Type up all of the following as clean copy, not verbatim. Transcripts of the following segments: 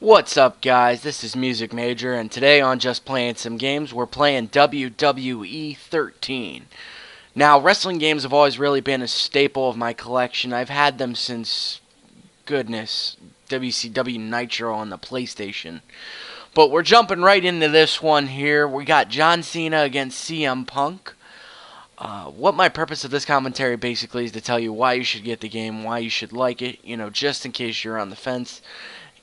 What's up, guys? This is Music Major, and today on Just Playing Some Games, we're playing WWE 13. Now, wrestling games have always really been a staple of my collection. I've had them since, goodness, WCW Nitro on the PlayStation. But we're jumping right into this one here. We got John Cena against CM Punk. What my purpose of this commentary basically is to tell you why you should get the game, why you should like it, just in case you're on the fence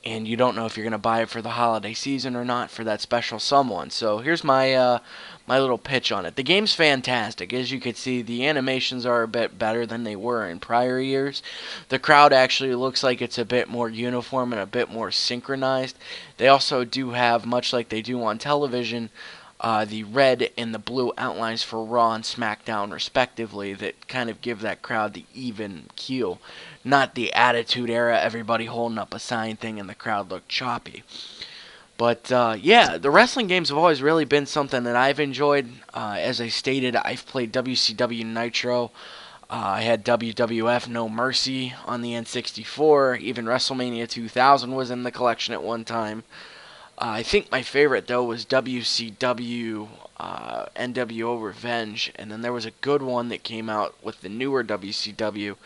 and you don't know if you're going to buy it for the holiday season or not for that special someone. So here's my little pitch on it. The game's fantastic. As you can see, the animations are a bit better than they were in prior years. The crowd actually looks like it's a bit more uniform and a bit more synchronized. They also do have, much like they do on television, the red and the blue outlines for Raw and SmackDown, respectively, that kind of give that crowd the even keel. Not the Attitude Era, everybody holding up a sign thing and the crowd looked choppy. But yeah, the wrestling games have always really been something that I've enjoyed. As I stated, I've played WCW Nitro. I had WWF No Mercy on the N64. Even WrestleMania 2000 was in the collection at one time. I think my favorite, though, was WCW NWO Revenge. And then there was a good one that came out with the newer WCW.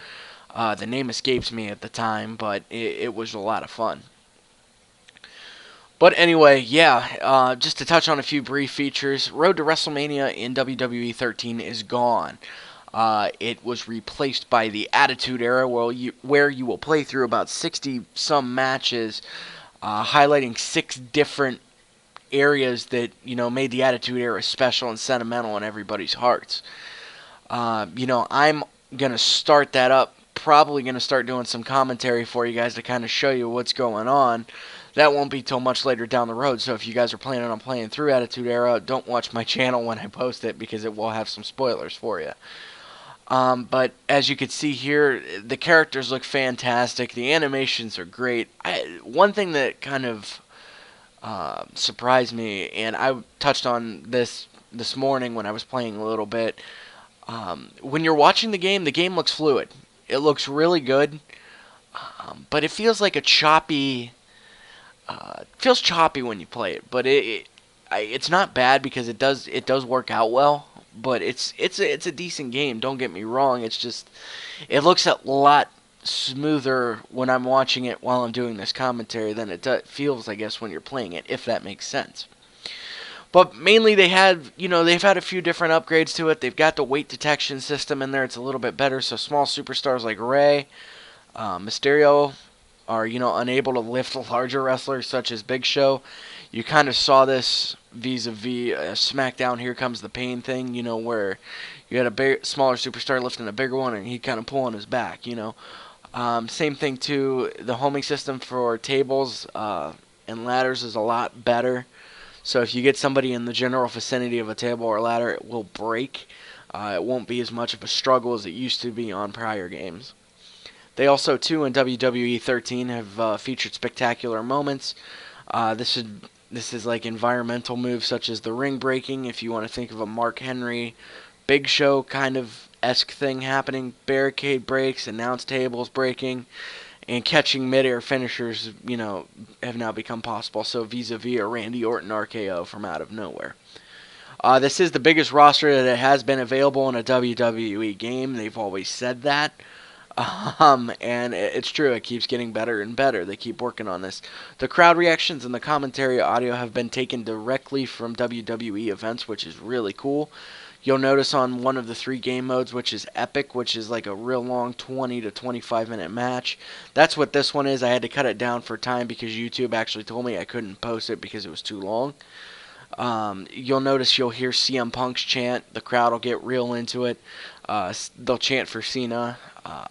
The name escapes me at the time, but it was a lot of fun. But anyway, yeah, just to touch on a few brief features, Road to WrestleMania in WWE 13 is gone. It was replaced by the Attitude Era, where you will play through about 60-some matches, highlighting 6 different areas that, made the Attitude Era special and sentimental in everybody's hearts. I'm going to start that up, probably going to start doing some commentary for you guys to kind of show you what's going on. That won't be till much later down the road, so if you guys are planning on playing through Attitude Era, don't watch my channel when I post it because it will have some spoilers for you. But as you can see here, the characters look fantastic. The animations are great. One thing that kind of surprised me, and I touched on this morning when I was playing a little bit, when you're watching the game looks fluid. It looks really good, but it feels like a choppy. It feels choppy when you play it, but it's not bad because it does work out well. But it's a decent game. Don't get me wrong. It's just it looks a lot smoother when I'm watching it while I'm doing this commentary than it feels, I guess, when you're playing it, if that makes sense. But mainly they've had a few different upgrades to it. They've got the weight detection system in there. It's a little bit better. So small superstars like Rey, Mysterio are, unable to lift larger wrestlers such as Big Show. You kind of saw this vis-a-vis SmackDown Here Comes the Pain thing, where you had a smaller superstar lifting a bigger one and he kind of pulling his back, Same thing too, the homing system for tables and ladders is a lot better. So if you get somebody in the general vicinity of a table or ladder, it will break. It won't be as much of a struggle as it used to be on prior games. They also, too, in WWE 13 have featured spectacular moments. This is like environmental moves such as the ring breaking, if you want to think of a Mark Henry, Big Show kind of esque thing happening. Barricade breaks, announce tables breaking, and catching midair finishers, have now become possible. So vis-a-vis a Randy Orton RKO from out of nowhere. This is the biggest roster that has been available in a WWE game. They've always said that. And it's true, it keeps getting better and better. They keep working on this. The crowd reactions and the commentary audio have been taken directly from WWE events, which is really cool. You'll notice on one of the 3 game modes, which is Epic, which is like a real long 20 to 25 minute match. That's what this one is. I had to cut it down for time because YouTube actually told me I couldn't post it because it was too long. You'll notice you'll hear CM Punk's chant. The crowd will get real into it. They'll chant for Cena.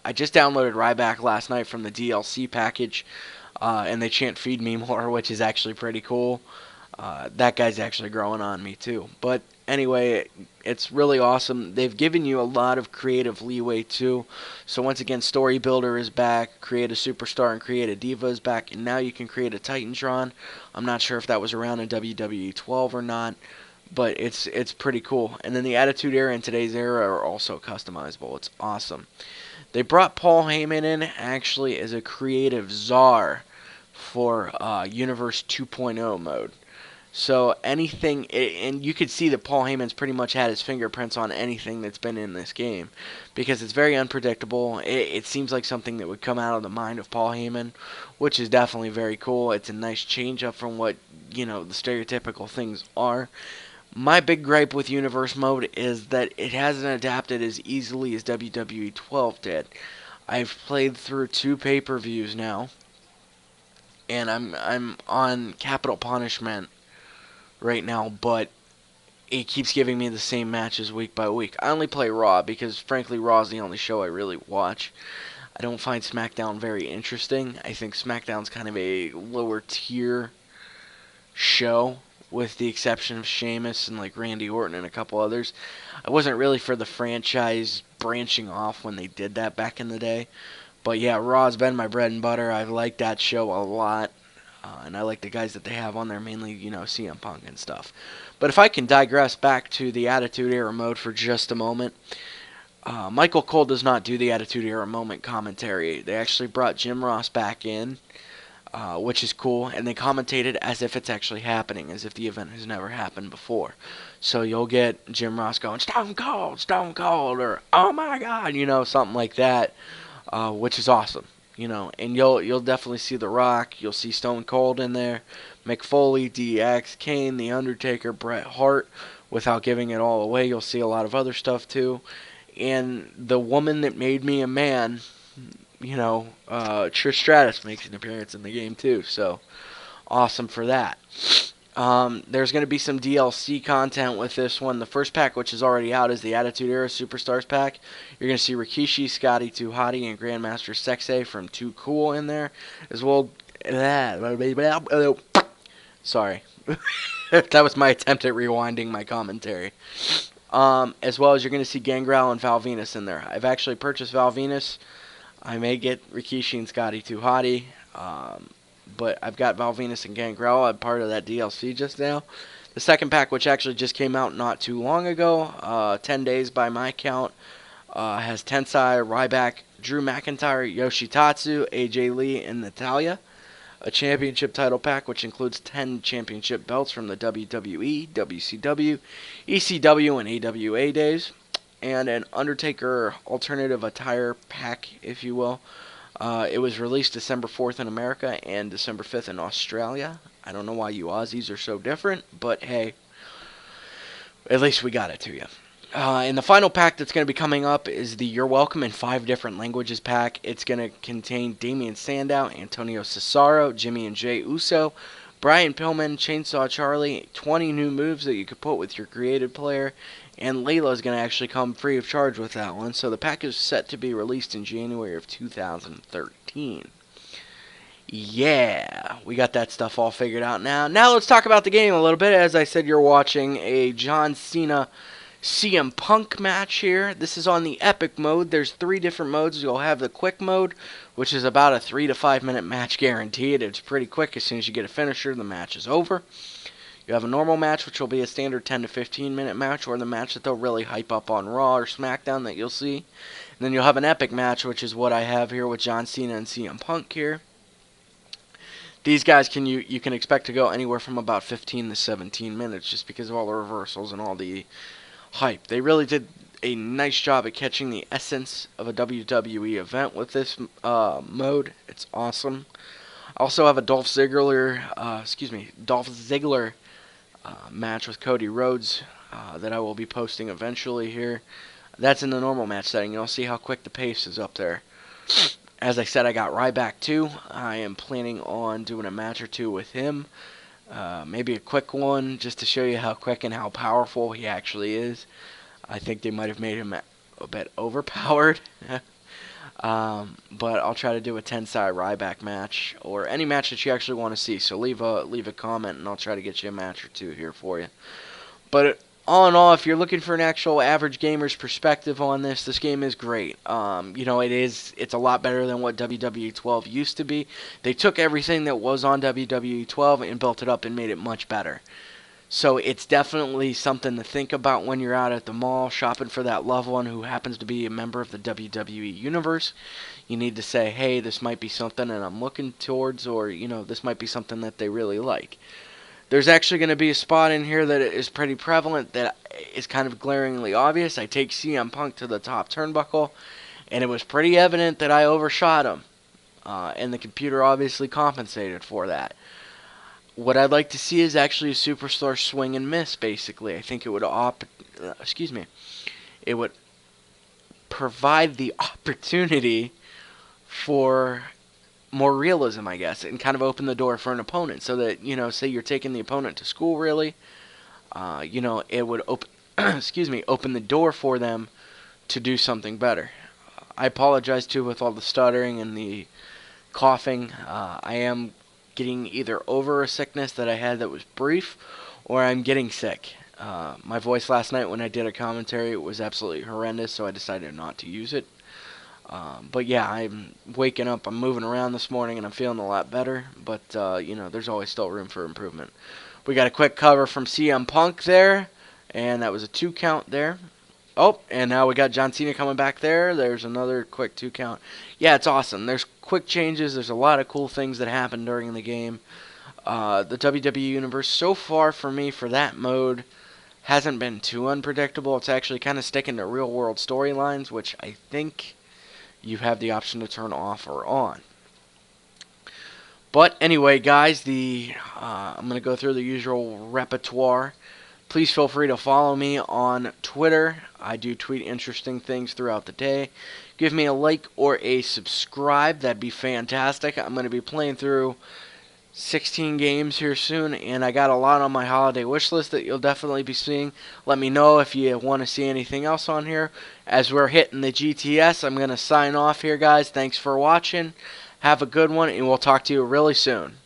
I just downloaded Ryback last night from the DLC package, and they chant Feed Me More, which is actually pretty cool. That guy's actually growing on me, too. But anyway, it's really awesome. They've given you a lot of creative leeway, too. So once again, Story Builder is back, Create a Superstar and Create a Diva is back, and now you can create a Titantron. I'm not sure if that was around in WWE 12 or not, but it's pretty cool. And then the Attitude Era and today's era are also customizable. It's awesome. They brought Paul Heyman in actually as a creative czar for Universe 2.0 mode. So anything, and you could see that Paul Heyman's pretty much had his fingerprints on anything that's been in this game, because it's very unpredictable. It seems like something that would come out of the mind of Paul Heyman, which is definitely very cool. It's a nice change up from what, the stereotypical things are. My big gripe with Universe Mode is that it hasn't adapted as easily as WWE 12 did. I've played through 2 pay-per-views now, and I'm on Capital Punishment right now, but it keeps giving me the same matches week by week. I only play Raw because, frankly, Raw is the only show I really watch. I don't find SmackDown very interesting. I think SmackDown's kind of a lower tier show, with the exception of Sheamus and like Randy Orton and a couple others. I wasn't really for the franchise branching off when they did that back in the day. But yeah, Raw's been my bread and butter. I've liked that show a lot. And I like the guys that they have on there, mainly, CM Punk and stuff. But if I can digress back to the Attitude Era mode for just a moment, Michael Cole does not do the Attitude Era moment commentary. They actually brought Jim Ross back in, which is cool, and they commentated as if it's actually happening, as if the event has never happened before. So you'll get Jim Ross going, Stone Cold, or oh my God, something like that, which is awesome. And you'll definitely see The Rock, you'll see Stone Cold in there, Mick Foley, DX, Kane, The Undertaker, Bret Hart. Without giving it all away, you'll see a lot of other stuff too. And the woman that made me a man, Trish Stratus makes an appearance in the game too. So awesome for that. There's going to be some DLC content with this one. The first pack, which is already out, is the Attitude Era Superstars pack. You're going to see Rikishi, Scotty 2 Hottie, and Grandmaster Sexay from Too Cool in there, as well. Sorry. That was my attempt at rewinding my commentary. As well as you're going to see Gangrel and Val Venus in there. I've actually purchased Val Venus. I may get Rikishi and Scotty 2 Hottie. But I've got Val Venus and Gangrel. I'm part of that DLC just now. The second pack, which actually just came out not too long ago, 10 days by my count, has Tensai, Ryback, Drew McIntyre, Yoshitatsu, AJ Lee, and Natalya. A championship title pack, which includes 10 championship belts from the WWE, WCW, ECW, and AWA days. And an Undertaker alternative attire pack, if you will. It was released December 4th in America and December 5th in Australia. I don't know why you Aussies are so different, but hey, at least we got it to you. And the final pack that's going to be coming up is the You're Welcome in 5 different languages pack. It's going to contain Damian Sandow, Antonio Cesaro, Jimmy and Jay Uso, Brian Pillman, Chainsaw Charlie, 20 new moves that you could put with your created player, and Layla is going to actually come free of charge with that one. So the pack is set to be released in January of 2013. Yeah, we got that stuff all figured out now. Now let's talk about the game a little bit. As I said, you're watching a John Cena CM Punk match here. This is on the Epic mode. There's 3 different modes. You'll have the Quick mode, which is about a 3 to 5 minute match guaranteed. It's pretty quick. As soon as you get a finisher, the match is over. You have a normal match, which will be a standard 10 to 15 minute match, or the match that they'll really hype up on Raw or SmackDown that you'll see. And then you'll have an Epic match, which is what I have here with John Cena and CM Punk here. These guys you can expect to go anywhere from about 15 to 17 minutes, just because of all the reversals and all the hype. They really did a nice job at catching the essence of a WWE event with this mode. It's awesome. I also have a Dolph Ziggler match with Cody Rhodes that I will be posting eventually here. That's in the normal match setting. You'll see how quick the pace is up there. As I said, I got Ryback too. I am planning on doing a match or 2 with him. Maybe a quick one, just to show you how quick and how powerful he actually is. I think they might have made him a bit overpowered. But I'll try to do a Tensai Ryback match, or any match that you actually want to see. So leave a comment, and I'll try to get you a match or 2 here for you. But all in all, if you're looking for an actual average gamer's perspective on this game is great. It's a lot better than what WWE 12 used to be. They took everything that was on WWE 12 and built it up and made it much better. So it's definitely something to think about when you're out at the mall shopping for that loved one who happens to be a member of the WWE universe. You need to say, hey, this might be something that I'm looking towards, or, this might be something that they really like. There's actually going to be a spot in here that is pretty prevalent that is kind of glaringly obvious. I take CM Punk to the top turnbuckle, and it was pretty evident that I overshot him. And the computer obviously compensated for that. What I'd like to see is actually a superstar swing and miss, basically. I think it would it would provide the opportunity for more realism, I guess, and kind of open the door for an opponent so that, say you're taking the opponent to school, really, it would open, open the door for them to do something better. I apologize, too, with all the stuttering and the coughing. I am getting either over a sickness that I had that was brief, or I'm getting sick. My voice last night when I did a commentary was absolutely horrendous, so I decided not to use it. But yeah, I'm waking up, I'm moving around this morning, and I'm feeling a lot better. But, there's always still room for improvement. We got a quick cover from CM Punk there, and that was a 2 count there. Oh, and now we got John Cena coming back there. There's another quick 2 count. Yeah, it's awesome. There's quick changes. There's a lot of cool things that happen during the game. The WWE Universe, so far for me, for that mode, hasn't been too unpredictable. It's actually kind of sticking to real-world storylines, which I think you have the option to turn off or on. But anyway, guys, I'm going to go through the usual repertoire. Please feel free to follow me on Twitter. I do tweet interesting things throughout the day. Give me a like or a subscribe. That'd be fantastic. I'm going to be playing through 16 games here soon, and I got a lot on my holiday wish list that you'll definitely be seeing. Let me know if you want to see anything else on here. As we're hitting the GTS, I'm going to sign off here, guys. Thanks for watching. Have a good one, and we'll talk to you really soon.